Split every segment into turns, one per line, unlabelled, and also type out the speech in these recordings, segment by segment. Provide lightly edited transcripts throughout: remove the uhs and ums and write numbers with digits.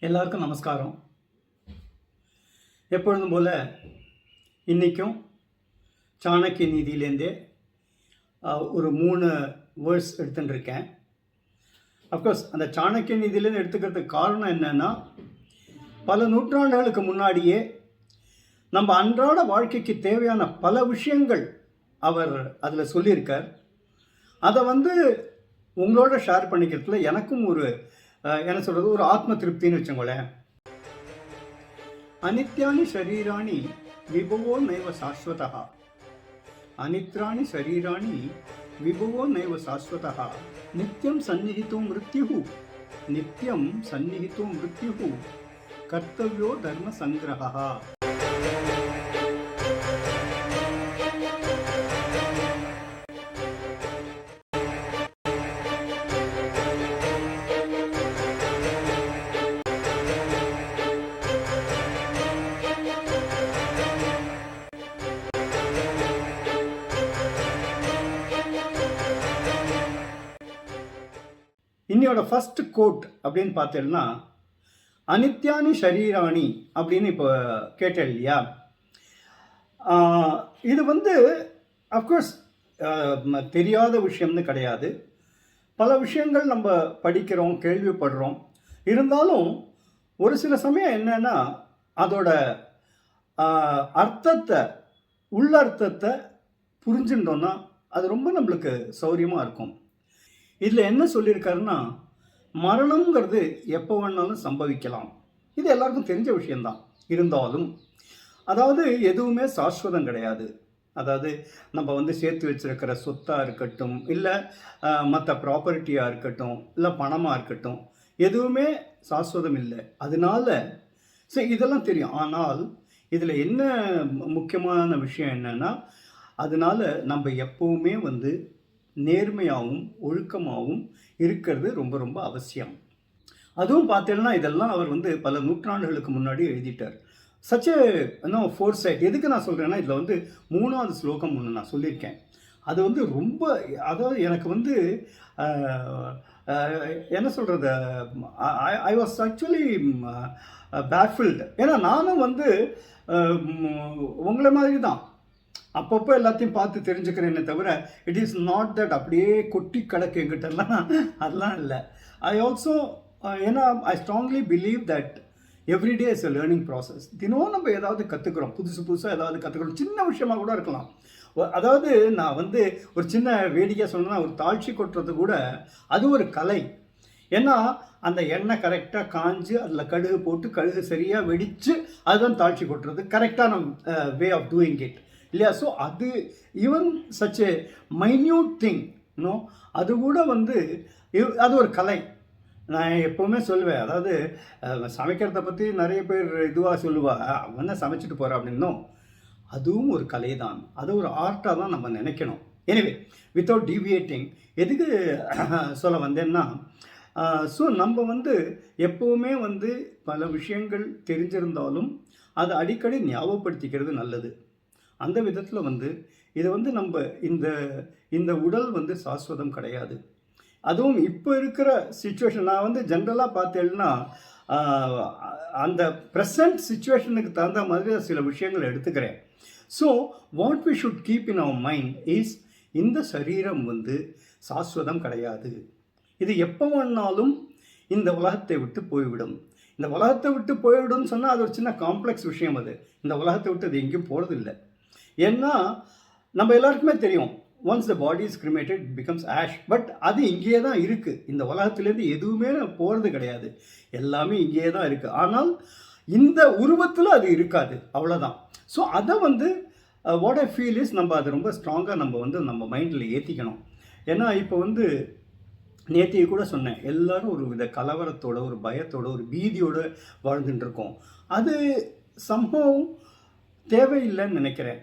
எல்லாருக்கும் நமஸ்காரம். எப்பொழுதும் போல் இன்றைக்கும் சாணக்கிய நீதியிலேருந்தே ஒரு 3 வேர்ட்ஸ் எடுத்துட்டுருக்கேன். அஃப்கோர்ஸ் அந்த சாணக்கிய நீதியிலேருந்து எடுத்துக்கிறதுக்கு காரணம் என்னென்னா, பல நூற்றாண்டுகளுக்கு முன்னாடியே நம்ம அன்றாட வாழ்க்கைக்கு தேவையான பல விஷயங்கள் அவர் அதில் சொல்லியிருக்கார். அதை உங்களோட ஷேர் பண்ணிக்கிறதுல எனக்கும் ஒரு என்ன சொல்கிறது, ஒரு ஆத்ம திருப்தின்னு வச்சுக்கோங்களேன். அனித்யானி ஷரீராணி விபவோ நைவ சாஸ்வதா, அனித்ராணி ஷரீராணி விபவோ நைவ சாஸ்வதா, நித்யம் சந்நிஹிதோ மிருத்யுஹு, நித்யம் சந்நிஹிதோ மிருத்யுஹு, கர்த்தவ்யோ தர்ம சங்கிரஹா. இன்னையோட ஃபர்ஸ்ட் கோட் அப்படின்னு பார்த்தேன்னா, அனித்யானி ஷரீராணி அப்படின்னு இப்போ கேட்டேன் இல்லையா. இது அஃப்கோர்ஸ் தெரியாத விஷயம்னு கிடையாது. பல விஷயங்கள் நம்ம படிக்கிறோம், கேள்விப்படுறோம். இருந்தாலும் ஒரு சில சமயம் என்னன்னா, அதோட அர்த்தத்தை, உள்ளர்த்தத்தை புரிஞ்சுட்டோன்னா அது ரொம்ப நம்மளுக்கு சௌரியமாக இருக்கும். இதில் என்ன சொல்லியிருக்காருன்னா, மரணங்கிறது எப்போ வேணாலும் சம்பவிக்கலாம். இது எல்லாருக்கும் தெரிஞ்ச விஷயந்தான். இருந்தாலும் அதாவது எதுவுமே சாஸ்வதம் கிடையாது. அதாவது நம்ம சேர்த்து வச்சிருக்கிற சொத்தாக இருக்கட்டும், இல்லை மற்ற ப்ராப்பர்ட்டியாக இருக்கட்டும், இல்லை பணமாக இருக்கட்டும், எதுவுமே சாஸ்வதம் இல்லை. அதனால சரி, இதெல்லாம் தெரியும். ஆனால் இதில் என்ன முக்கியமான விஷயம் என்னென்னா, அதனால நம்ம எப்போவுமே நேர்மையாகவும் ஒழுக்கமாகவும் இருக்கிறது ரொம்ப ரொம்ப அவசியம். அதுவும் பார்த்தீங்கன்னா, இதெல்லாம் அவர் பல நூற்றாண்டுகளுக்கு முன்னாடி எழுதிட்டார். சச் இன்னும் ஃபோர் சைட். எதுக்கு நான் சொல்கிறேன்னா, இதில் 3வது ஸ்லோகம் ஒன்று நான் சொல்லியிருக்கேன். அது ரொம்ப, அதாவது எனக்கு என்ன சொல்கிறது, ஐ வாஸ் ஆக்சுவலி பேஃபில்டு. ஏன்னா நானும் உங்களை மாதிரி தான் அப்பப்போ எல்லாத்தையும் பார்த்து தெரிஞ்சுக்கிறேன்னே தவிர, இட் இஸ் நாட் தட் அப்படியே கொட்டி கிடக்கு எங்கிட்டலாம், அதெல்லாம் இல்லை. ஐ ஆல்சோ ஏன்னா I strongly believe that everyday is a learning process. தினம் நம்ம ஏதாவது கற்றுக்குறோம், புதுசாக ஏதாவது கற்றுக்குறோம், சின்ன விஷயமாக கூட இருக்கலாம். அதாவது நான் ஒரு சின்ன வேடிக்கையாக சொன்னேன்னா, ஒரு தாழ்ச்சி கொட்டுறது கூட அது ஒரு கலை. ஏன்னா அந்த எண்ணெய் கரெக்டாக காஞ்சு அதில் கடுகு போட்டு, கடுகு சரியாக வெடித்து அதுதான் தாழ்ச்சி கொட்டுறது, கரெக்டான வே ஆஃப் டூயிங் இட் இல்லையா. ஸோ அது even such a minute thing no, அது கூட அது ஒரு கலை. நான் எப்போவுமே சொல்லுவேன், அதாவது சமைக்கிறத பற்றி நிறைய பேர் இதுவாக சொல்லுவா, அவன் சமைச்சிட்டு போகிறா அப்படின்னும், அதுவும் ஒரு கலை தான். அது ஒரு ஆர்ட்டாக தான் நம்ம நினைக்கணும். எனிவே, வித்தவுட் டீவியேட்டிங், எதுக்கு சொல்ல வந்தேன்னா, ஸோ நம்ம எப்போவுமே பல விஷயங்கள் தெரிஞ்சிருந்தாலும் அதை அடிக்கடி ஞாபகப்படுத்திக்கிறது நல்லது. அந்த விதத்தில் இதை நம்ம இந்த உடல் சாஸ்வதம் கிடையாது. அதுவும் இப்போ இருக்கிற சிச்சுவேஷன் நான் ஜென்ரலாக பார்த்தேன்னா, அந்த ப்ரெசன்ட் சிச்சுவேஷனுக்கு தகுந்த மாதிரி சில விஷயங்கள் எடுத்துக்கிறேன். So what we should keep in our mind is, இந்த சரீரம் சாஸ்வதம் கிடையாது. இது எப்போ வேணாலும் இந்த உலகத்தை விட்டு போய்விடும். இந்த உலகத்தை விட்டு போய்விடும்னு சொன்னால் அது ஒரு சின்ன காம்ப்ளெக்ஸ் விஷயம். அது இந்த உலகத்தை விட்டு அது எங்கேயும் போகிறதில்லை. ஏன்னா நம்ம எல்லாருக்குமே தெரியும், once the body is cremated it becomes ash. But அது இங்கேயே தான் இருக்குது. இந்த உலகத்துலேருந்து எதுவுமே போகிறது கிடையாது, எல்லாமே இங்கேயே தான் இருக்குது. ஆனால் இந்த உருவத்தில் அது இருக்காது, அவ்வளோதான். ஸோ அதை வாட் ஐ ஃபீல் இஸ், நம்ம அதை ரொம்ப ஸ்ட்ராங்காக நம்ம மைண்டில் ஏற்றிக்கணும். ஏன்னா இப்போ நேற்றைய கூட சொன்னேன், எல்லோரும் ஒரு வித கலவரத்தோட, ஒரு பயத்தோட, ஒரு பீதியோடு வாழ்ந்துட்டுருக்கோம். அது சம்பவம் தேவையில்லைன்னு நினைக்கிறேன்.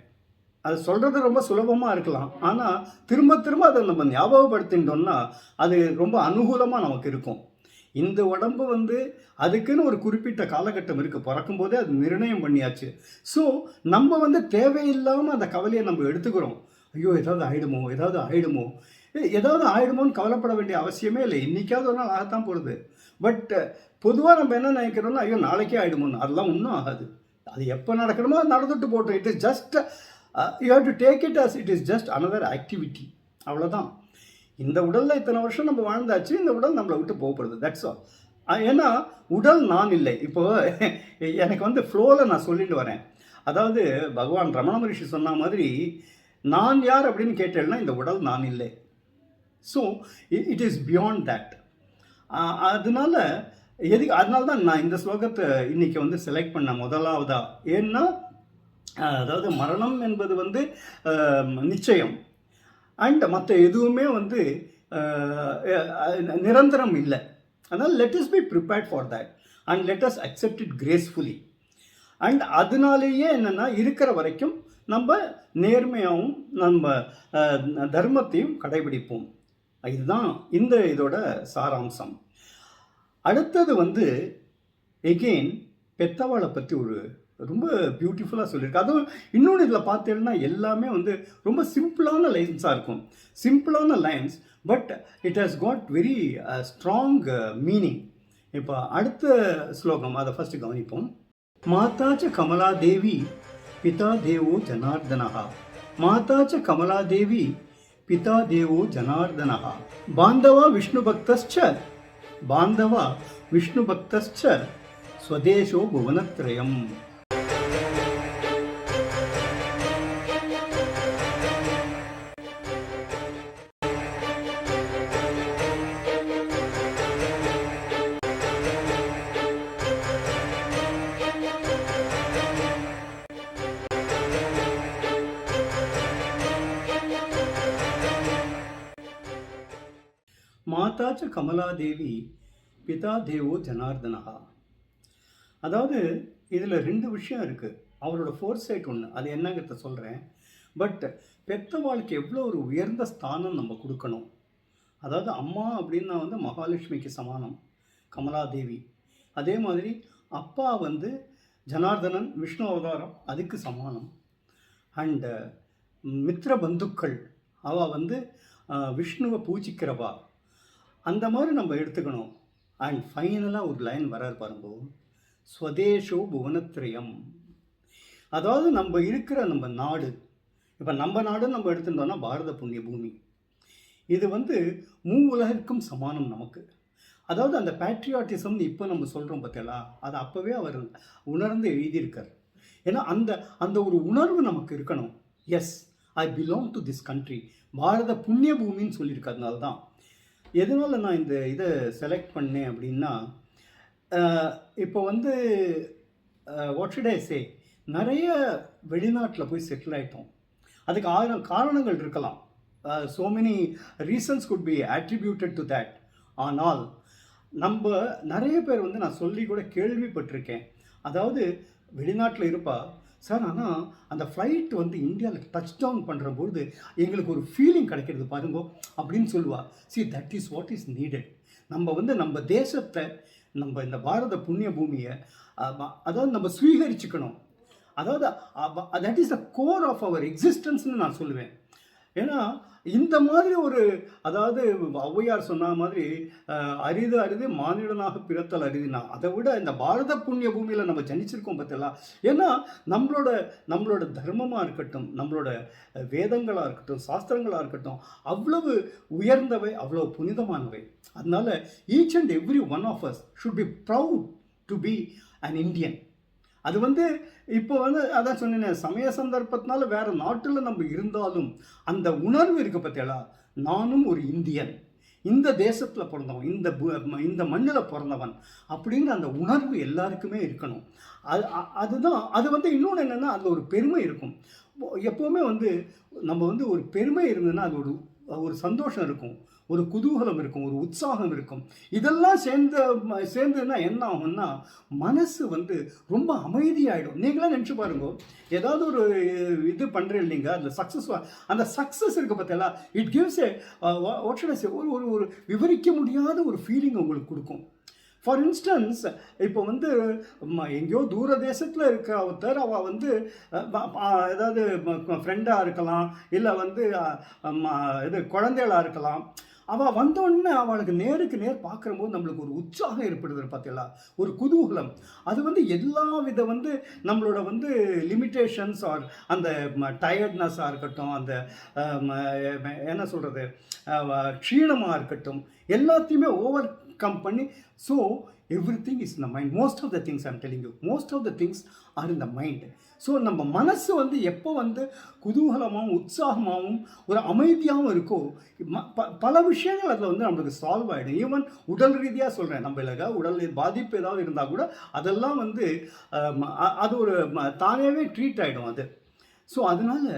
அது சொல்கிறது ரொம்ப சுலபமாக இருக்கலாம், ஆனால் திரும்ப திரும்ப அதை நம்ம ஞாபகப்படுத்திட்டோம்னா அது ரொம்ப அனுகூலமாக நமக்கு இருக்கும். இந்த உடம்பு அதுக்குன்னு ஒரு குறிப்பிட்ட காலகட்டம் இருக்குது, பிறக்கும்போதே அது நிர்ணயம் பண்ணியாச்சு. ஸோ நம்ம தேவையில்லாமல் அந்த கவலையை நம்ம எடுத்துக்கிறோம். ஐயோ ஏதாவது ஆகிடுமோ, ஏதாவது ஆகிடுமோன்னு கவலைப்பட வேண்டிய அவசியமே இல்லை. இன்றைக்காவது ஒரு நாள் ஆகத்தான் போகிறது. பட் பொதுவாக நம்ம என்ன நினைக்கிறோம்னா, ஐயோ நாளைக்கே ஆகிடுமோன்னு. அதெல்லாம் ஒன்றும் ஆகாது. அது எப்போ நடக்கணுமோ அது நடந்துட்டு போட்டோம். It is just you have to take it as it is just another activity. அவ்வளோதான். இந்த உடலில் இத்தனை வருஷம் நம்ம வாழ்ந்தாச்சு, இந்த உடல் நம்மளை விட்டு போகப்படுது. That's all. ஏன்னா உடல் நான் இல்லை. இப்போது எனக்கு வந்து ஃப்ளோவில் நான் சொல்லிட்டு வரேன். அதாவது பகவான் ரமண மகரிஷி சொன்ன மாதிரி, நான் யார் அப்படின்னு கேட்டேன்னா இந்த உடல் நான் இல்லை. So it is beyond that. அதனால அதனால தான் நான் இந்த ஸ்லோகத்தை இன்றைக்கி வந்து செலக்ட் பண்ண முதலாவதா. ஏன்னா அதாவது மரணம் என்பது வந்து நிச்சயம், அண்ட் மற்ற எதுவுமே வந்து நிரந்தரம் இல்லை. அதனால் let us be prepared for that and let us accept it gracefully. And அதனாலேயே என்னென்னா இருக்கிற வரைக்கும் நம்ம நேர்மையாகவும் நம்ம தர்மத்தையும் கடைபிடிப்போம். இதுதான் இதோட சாராம்சம். அடுத்தது வந்து எகெயின் பெத்தவாளை பற்றி ஒரு ரொம்ப பியூட்டிஃபுல்லாக சொல்லியிருக்கு. அதுவும் இன்னொன்று இதில் பார்த்தீங்கன்னா எல்லாமே வந்து ரொம்ப சிம்பிளான லைன்ஸாக இருக்கும். சிம்பிளான lines, but it has got very strong meaning. இப்போ அடுத்த ஸ்லோகம் அதை ஃபஸ்ட்டு கவனிப்போம். மாதாச்ச கமலாதேவி பிதா தேவோ ஜனார்தனஹா. மாதாச்ச கமலாதேவி பிதா தேவோ ஜனார்தனஹா. பாந்தவா விஷ்ணுபக்தஸ்ச பாந்தவா விஷ்ணுபக்தஸ்ச ஸ்வதேசோ புவனத்ரயம். மாதாச்ச கமலாதேவி பிதா தேவோ ஜனார்தனஹா. அதாவது இதில் 2 விஷயம் இருக்குது. அவரோட ஃபோர்சைட் ஒன்று, அது என்னங்கிறத சொல்கிறேன். பட் பெத்தவாளுக்கு எவ்வளோ ஒரு உயர்ந்த ஸ்தானம் நம்ம கொடுக்கணும். அதாவது அம்மா அப்படின்னா வந்து மகாலட்சுமிக்கு சமானம் கமலாதேவி. அதே மாதிரி அப்பா வந்து ஜனார்தனன் விஷ்ணு அவதாரம், அதுக்கு சமானம். அண்டு மித்ர பந்துக்கள் அவள் வந்து விஷ்ணுவை பூஜிக்கிறவா. அந்த மாதிரி நம்ம எடுத்துக்கணும். அண்ட் ஃபைனலாக ஒரு லைன் வரார் பாருங்க, ஸ்வதேஷோ புவனத்ரயம். அதாவது நம்ம இருக்கிற நம்ம நாடு, இப்போ நம்ம நாடுன்னு நம்ம எடுத்துட்டோம்னா பாரத புண்ணிய பூமி. இது வந்து உலகிற்கும் சமானம் நமக்கு. அதாவது அந்த பேட்ரியாட்டிசம் இப்போ நம்ம சொல்கிறோம் பார்த்தீங்களா, அது அப்போவே அவர் உணர்ந்து எழுதியிருக்கார். ஏன்னா அந்த ஒரு உணர்வு நமக்கு இருக்கணும். Yes, I belong to this country. பாரத புண்ணிய பூமின்னு சொல்லியிருக்கிறதுனால தான். எதனால் நான் இதை செலக்ட் பண்ணேன் அப்படின்னா, இப்போ வந்து வாட் ஷுட் ஐ சே, நிறைய வெளிநாட்டில் போய் செட்டில் ஆகிட்டோம். அதுக்கு 1000 காரணங்கள் இருக்கலாம். So many reasons could be attributed to that. ஆனால் நம்ம நிறைய பேர் வந்து நான் சொல்லி கூட கேள்விப்பட்டிருக்கேன். அதாவது வெளிநாட்டில் இருப்பா, சார் ஆனால் அந்த ஃப்ளைட் வந்து இந்தியாவில் டச் டவுன் பண்ணுறபோது எங்களுக்கு ஒரு ஃபீலிங் கிடைக்கிறது பாருங்க அப்படின்னு சொல்லுவாள். See, that is what is needed. நம்ம வந்து நம்ம தேசத்தை, நம்ம இந்த பாரத புண்ணிய பூமியை அதாவது நம்ம ஸ்வீகரிச்சுக்கணும். அதாவது that is the core of our எக்ஸிஸ்டன்ஸ்னு நான் சொல்லுவேன். ஏன்னா இந்த மாதிரி ஒரு, அதாவது ஔவையார் சொன்ன மாதிரி அரிது அரிது மானிடனாக பிறத்தல் அரிதுனா, அதை விட இந்த பாரத புண்ணிய பூமியில் நம்ம ஜனிச்சிருக்கோம் பார்த்தலாம். ஏன்னா நம்மளோட தர்மமாக இருக்கட்டும், நம்மளோட வேதங்களாக இருக்கட்டும், சாஸ்திரங்களாக இருக்கட்டும், அவ்வளவு உயர்ந்தவை, அவ்வளோ புனிதமானவை. அதனால each and every one of us should be proud to be an Indian. அது வந்து இப்போ வந்து அதான் சொன்னேன், சமய சந்தர்ப்பத்தினால வேறு நாட்டில் நம்ம இருந்தாலும் அந்த உணர்வு இருக்குது பார்த்தீங்களா, நானும் ஒரு இந்தியன், இந்த தேசத்தில் பிறந்தவன், இந்த மண்ணில் பிறந்தவன் அப்படிங்கிற அந்த உணர்வு எல்லாருக்குமே இருக்கணும். அதுதான் அது வந்து இன்னொன்று என்னென்னா, அதில் ஒரு பெருமை இருக்கும். எப்போவுமே வந்து நம்ம வந்து ஒரு பெருமை இருந்ததுன்னா அது ஒரு சந்தோஷம் இருக்கும், ஒரு குதூகலம் இருக்கும், ஒரு உற்சாகம் இருக்கும். இதெல்லாம் சேர்ந்துன்னா என்ன ஆகும்னா, மனசு வந்து ரொம்ப அமைதியாகிடும். நீங்களாம் நினச்சி பாருங்க, ஏதாவது ஒரு இது பண்ணுறேன் இல்லைங்க, அந்த சக்ஸஸ் இருக்குது பார்த்தீங்களா, it gives what should I say, ஒரு விவரிக்க முடியாத ஒரு ஃபீலிங் உங்களுக்கு கொடுக்கும். ஃபார் இன்ஸ்டன்ஸ், இப்போ வந்து எங்கேயோ தூர தேசத்தில் இருக்க ஒருத்தர், அவள் வந்து ஏதாவது ஃப்ரெண்டாக இருக்கலாம், இல்லை வந்து இது குழந்தைகளாக இருக்கலாம், அவள் வந்தோடனே அவளுக்கு நேருக்கு நேர் பார்க்கும்போது நம்மளுக்கு ஒரு உற்சாகம் ஏற்படுது பார்த்தீங்களா, ஒரு குதூகலம். அது வந்து எல்லா வித வந்து நம்மளோட வந்து லிமிட்டேஷன்ஸ் ஆர் அந்த டயர்ட்னஸாக இருக்கட்டும், அந்த என்ன சொல்கிறது, க்ஷீணமாக இருக்கட்டும், எல்லாத்தையுமே ஓவர் கம் பண்ணி. So everything is in the mind. Most of the things I'm telling you, most of the things are in the mind. So நம்ம மனசு வந்து எப்போ வந்து குதூகலமாகவும் உற்சாகமாகவும் ஒரு அமைதியாகவும் இருக்கோ, பல விஷயங்கள் அதில் வந்து நம்மளுக்கு சால்வ் ஆகிடும். ஈவன் உடல் ரீதியாக சொல்கிறேன், நம்மளுக்கு உடல் பாதிப்பு ஏதாவது இருந்தால் கூட அதெல்லாம் வந்து அது ஒரு தானேவே ட்ரீட் ஆகிடும் அது. ஸோ அதனால்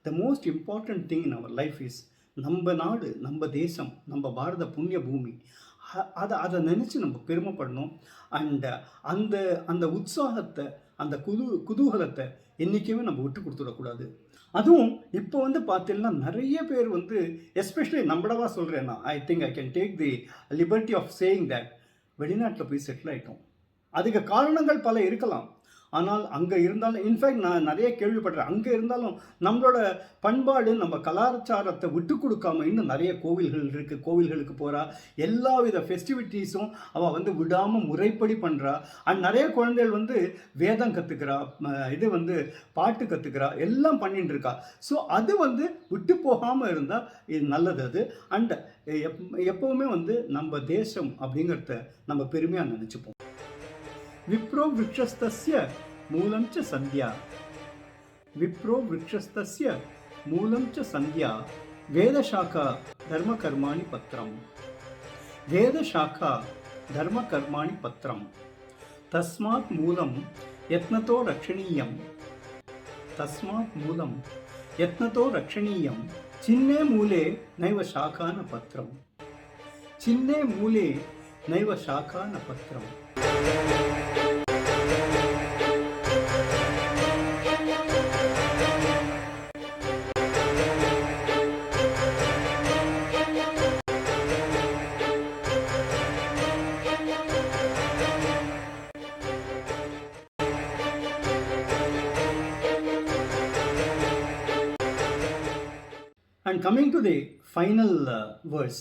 the most important thing in our life is நம்ம நாடு, நம்ம தேசம், நம்ம பாரத புண்ணிய பூமி. அதை நினச்சி நம்ம பெருமைப்படணும். அண்ட் அந்த அந்த உற்சாகத்தை, அந்த குதூகலத்தை என்றைக்குமே நம்ம விட்டு கொடுத்துடக்கூடாது. அதுவும் இப்போ வந்து பார்த்தீங்கன்னா நிறைய பேர் வந்து, எஸ்பெஷலி நம்மளவா சொல்கிறேன்னா, I think I can take the liberty of saying that வெளிநாட்டில் போய் செட்டில் ஆகிட்டோம். அதுக்கு காரணங்கள் பல இருக்கலாம். ஆனால் அங்கே இருந்தாலும், இன்ஃபேக்ட் நான் நிறைய கேள்விப்படுறேன், அங்கே இருந்தாலும் நம்மளோட பண்பாடு, நம்ம கலாச்சாரத்தை விட்டு கொடுக்காம இன்னும் நிறைய கோவில்கள் இருக்குது, கோவில்களுக்கு போகிறா, எல்லா வித ஃபெஸ்டிவிட்டீஸும் அவள் வந்து விடாமல் முறைப்படி பண்ணுறா. அண்ட் நிறைய குழந்தைகள் வந்து வேதம் கற்றுக்கிறா, இது வந்து பாட்டு கற்றுக்கிறா, எல்லாம் பண்ணிட்டு இருக்கா. ஸோ அது வந்து விட்டு போகாமல் இருந்தால் இது நல்லது. அது அண்ட் எப்போவுமே வந்து நம்ம தேசம் அப்படிங்கிறத நம்ம பெருமையாக நினச்சிப்போம். விப்ரோ விருட்சஸ்தஸ்ய மூலம் ச சந்தியா, விப்ரோ விருட்சஸ்தஸ்ய மூலம் ச சந்தியா, வேதசாக்கா தர்ம கர்மாணி பத்திரம், வேதசாக்கா தர்ம கர்மாணி பத்திரம், தஸ்மாத் மூலம் யத்னதோ ரக்ஷணீயம், தஸ்மாத் மூலம் யத்னதோ ரக்ஷணீயம், சின்னே மூலே நைவ சாக்கான பத்திரம், சின்னே மூலே நைவ சாக்கான பத்திரம். And coming to the final words,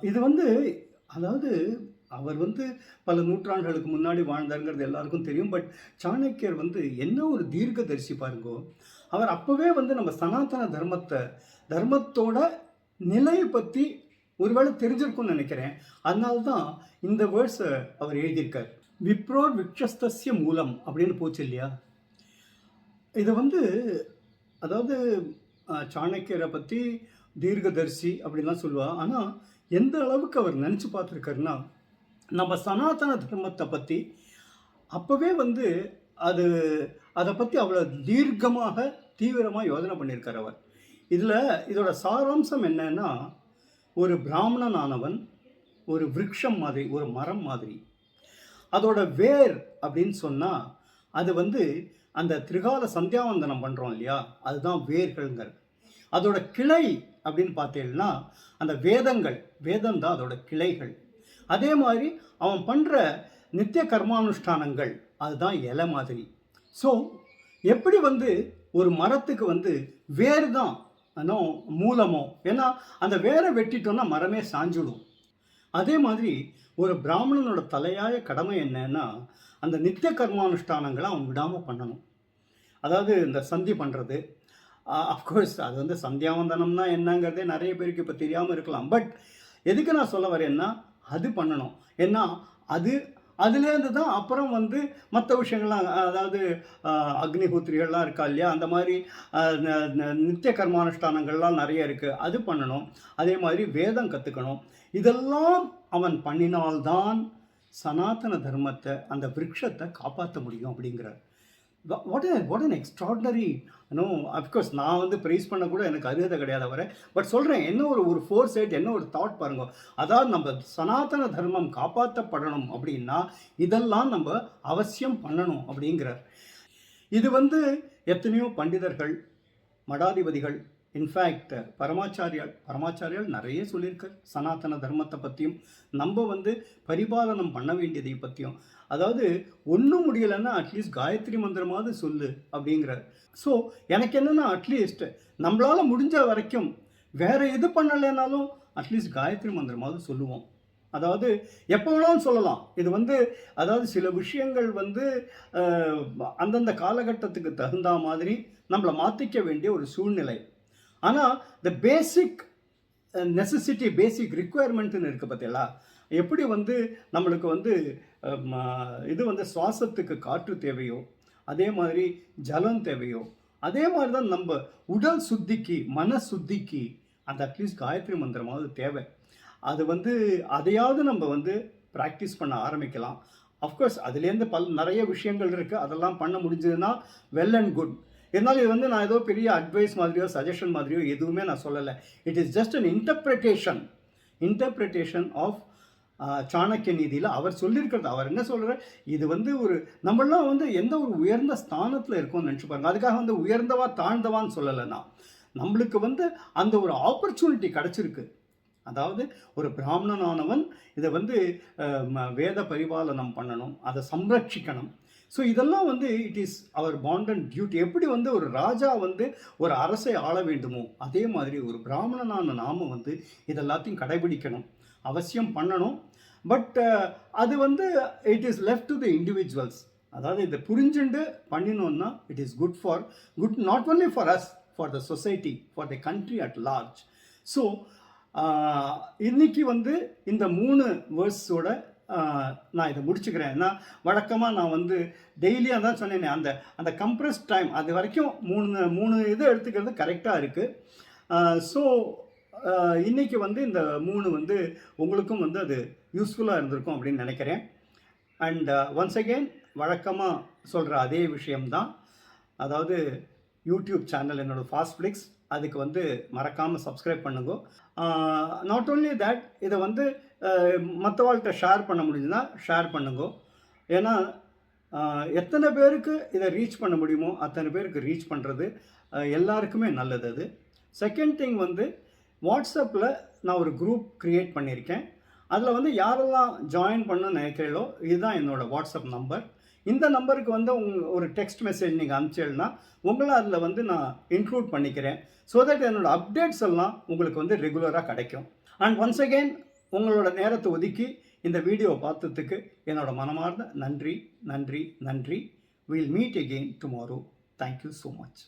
இது வந்து அதாவது அவர் வந்து பல நூற்றாண்டுகளுக்கு முன்னாடி வாழ்ந்தாருங்கிறது எல்லாருக்கும் தெரியும். பட் சாணக்கியர் வந்து என்ன ஒரு தீர்க்கதரிசி பாருங்கோ. அவர் அப்போவே வந்து நம்ம சனாதன தர்மத்தோட நிலையை பற்றி ஒருவேளை தெரிஞ்சிருக்கும்னு நினைக்கிறேன். அதனால்தான் இந்த வேர்ட்ஸை அவர் எழுதியிருக்கார். விப்ரோர் விக்ஷஸ்தஸ்ய மூலம் அப்படின்னு போச்சு இல்லையா. இதை வந்து அதாவது சாணக்கியரை பற்றி தீர்க்கதரிசி அப்படின்லாம் சொல்லுவாள். ஆனால் எந்த அளவுக்கு அவர் நினச்சி பார்த்துருக்காருன்னா, நம்ம சனாதன தர்மத்தை பற்றி அப்போவே வந்து அதை பற்றி அவ்வளோ தீர்க்கமாக தீவிரமாக யோசனை பண்ணியிருக்கார் அவர். இதோட சாராம்சம் என்னன்னா, ஒரு பிராமணனானவன் ஒரு விருட்சம் மாதிரி, ஒரு மரம் மாதிரி. அதோட வேர் அப்படின்னு சொன்னால் அது வந்து அந்த திரிகால சந்தியாவந்தனம் பண்ணுறோம் இல்லையா, அதுதான் வேர்கள்கள். அதோட கிளை அப்படின்னு பார்த்தீங்கன்னா அந்த வேதம் தான் அதோட கிளைகள். அதே மாதிரி அவன் பண்ணுற நித்திய கர்மானுஷ்டானங்கள் அதுதான் இலை மாதிரி. ஸோ எப்படி வந்து ஒரு மரத்துக்கு வந்து வேர் தான் மூலமோ, ஏன்னா அந்த வேரை வெட்டிட்டோன்னா மரமே சாஞ்சிடும். அதே மாதிரி ஒரு பிராமணனோட தலையாய கடமை என்னன்னா, அந்த நித்திய கர்மானுஷ்டானங்களை அவன் விடாமல் பண்ணணும். அதாவது இந்த சந்தி பண்ணுறது, அஃப்கோர்ஸ் அது வந்து சந்தியாவந்தனம்னா என்னங்கிறதே நிறைய பேருக்கு இப்போ தெரியாமல் இருக்கலாம். பட் எதுக்கு நான் சொல்ல வரேன்னா, அது பண்ணணும். ஏன்னா அதுலேருந்து தான் அப்புறம் வந்து மற்ற விஷயங்கள்லாம், அதாவது அக்னிஹோத்திரிகள்லாம் இருக்கா இல்லையா, அந்த மாதிரி நித்திய கர்மானுஷ்டானங்கள்லாம் நிறைய இருக்குது, அது பண்ணணும். அதே மாதிரி வேதம் கற்றுக்கணும். இதெல்லாம் அவன் பண்ணினால்தான் சனாதன தர்மத்தை, அந்த விருட்சத்தை காப்பாற்ற முடியும் அப்படிங்கிறார். What an extraordinary. அஃப்கோர்ஸ் நான் வந்து ப்ரைஸ் பண்ண கூட எனக்கு அருகதை கிடையாது அவரை. பட் சொல்கிறேன், என்ன ஒரு ஃபோர் சைட், என்ன ஒரு தாட் பாருங்க. அதாவது நம்ம சனாதன தர்மம் காப்பாற்றப்படணும் அப்படின்னா இதெல்லாம் நம்ம அவசியம் பண்ணணும் அப்படிங்கிறார். இது வந்து எத்தனையோ பண்டிதர்கள், மடாதிபதிகள், இன்ஃபேக்ட் பரமாச்சாரியால் நிறைய சொல்லியிருக்கார் சனாதன தர்மத்தை பற்றியும், நம்ம வந்து பரிபாலனம் பண்ண வேண்டியதை பற்றியும். அதாவது ஒன்றும் முடியலைன்னா அட்லீஸ்ட் காயத்ரி மந்திரமாவது சொல்லு அப்படிங்கிறார். ஸோ எனக்கு என்னென்னா, அட்லீஸ்ட் நம்மளால் முடிஞ்ச வரைக்கும் வேறு எது பண்ணலைனாலும் அட்லீஸ்ட் காயத்ரி மந்திரமாவது சொல்லுவோம். அதாவது எப்போ வேணாலும் சொல்லலாம். இது வந்து அதாவது சில விஷயங்கள் வந்து அந்தந்த காலகட்டத்துக்கு தகுந்த மாதிரி நம்மளை மாற்றிக்க வேண்டிய ஒரு சூழ்நிலை. ஆனால் த பேசிக் நெசசிட்டி, பேசிக் ரிக்குவயர்மெண்ட்டுன்னு இருக்குது பார்த்தீங்களா? எப்படி வந்து நம்மளுக்கு வந்து இது வந்து சுவாசத்துக்கு காற்று தேவையோ, அதே மாதிரி ஜலம் தேவையோ, அதே மாதிரி தான் நம்ம உடல் சுத்திக்கு, மன சுத்திக்கு அந்த அட்லீஸ்ட் காயத்ரி மந்திரமாவது தேவை. அது வந்து அதையாவது நம்ம வந்து ப்ராக்டிஸ் பண்ண ஆரம்பிக்கலாம். அஃப்கோர்ஸ் அதுலேருந்து நிறைய விஷயங்கள் இருக்குது. அதெல்லாம் பண்ண முடிஞ்சதுன்னா வெல் அண்ட் குட். இருந்தாலும் இது வந்து நான் ஏதோ பெரிய அட்வைஸ் மாதிரியோ சஜஷன் மாதிரியோ எதுவுமே நான் சொல்லலை. It is just an interpretation of Chanakya நீதியில் அவர் சொல்லியிருக்கிறது. அவர் என்ன சொல்கிறார், இது வந்து ஒரு நம்மளாம் வந்து எந்த ஒரு உயர்ந்த ஸ்தானத்தில் இருக்கோம்னு நினச்சி பாருங்க. அதுக்காக வந்து உயர்ந்தவா தாழ்ந்தவான்னு சொல்லலைன்னா, நம்மளுக்கு வந்து அந்த ஒரு ஆப்பர்ச்சுனிட்டி கிடச்சிருக்கு. அதாவது ஒரு பிராமணனானவன் இதை வந்து வேத பரிபாலனம் பண்ணணும், அதை சம்ரட்சிக்கணும். ஸோ இதெல்லாம் வந்து it is our bond and duty. எப்படி வந்து ஒரு ராஜா வந்து ஒரு அரசை ஆள வேண்டுமோ, அதே மாதிரி ஒரு பிராமணனான நாம வந்து இதெல்லாத்தையும் கடைபிடிக்கணும், அவசியம் பண்ணணும். பட் அது வந்து it is left to the individuals. அதாவது இதை புரிஞ்சுண்டு பண்ணினோன்னா it is good not only for us, for the society, for the country at large. So இன்னைக்கு வந்து இந்த 3 வேர்ஸோட நான் இதை முடிச்சுக்கிறேன். ஏன்னா வழக்கமாக நான் வந்து டெய்லியாக தான் சொன்னேனே, அந்த கம்ப்ரஸ் டைம் அது வரைக்கும் 3 இது எடுத்துக்கிறது கரெக்டாக இருக்குது. ஸோ இன்றைக்கி வந்து இந்த 3 வந்து உங்களுக்கும் வந்து அது யூஸ்ஃபுல்லாக இருந்திருக்கும் அப்படின்னு நினைக்கிறேன். அண்ட் ஒன்ஸ் அகெயின் வழக்கமாக சொல்கிற அதே விஷயம்தான். அதாவது யூடியூப் சேனல் என்னோடய ஃபாஸ்ட்ஃப்ளிக்ஸ், அதுக்கு வந்து மறக்காமல் சப்ஸ்கிரைப் பண்ணுங்க. நாட் ஓன்லி தேட், இதை வந்து மற்றவாள்கிட்ட ஷேர் பண்ண முடிஞ்சுன்னா ஷேர் பண்ணுங்க. ஏன்னா எத்தனை பேருக்கு இதை ரீச் பண்ண முடியுமோ அத்தனை பேருக்கு ரீச் பண்ணுறது எல்லாருக்குமே நல்லது. அது செகண்ட் திங் வந்து வாட்ஸ்அப்பில் நான் ஒரு குரூப் க்ரியேட் பண்ணியிருக்கேன். அதில் வந்து யாரெல்லாம் ஜாயின் பண்ணணும்னு நினைக்கிறீங்களோ இதுதான் என்னோடய வாட்ஸ்அப் நம்பர். இந்த நம்பருக்கு வந்து ஒரு டெக்ஸ்ட் மெசேஜ் நீங்கள் அனுப்பிச்சிடனா உங்களை அதில் வந்து நான் இன்க்ளூட் பண்ணிக்கிறேன். ஸோ தட் என்னோடய அப்டேட்ஸ் எல்லாம் உங்களுக்கு வந்து ரெகுலராக கிடைக்கும். அண்ட் ஒன்ஸ் அகெயின் உங்களோட நேரத்தை ஒதுக்கி இந்த வீடியோவை பார்த்ததுக்கு என்னோட மனமார்ந்த நன்றி. We'll meet again tomorrow. Thank you so much.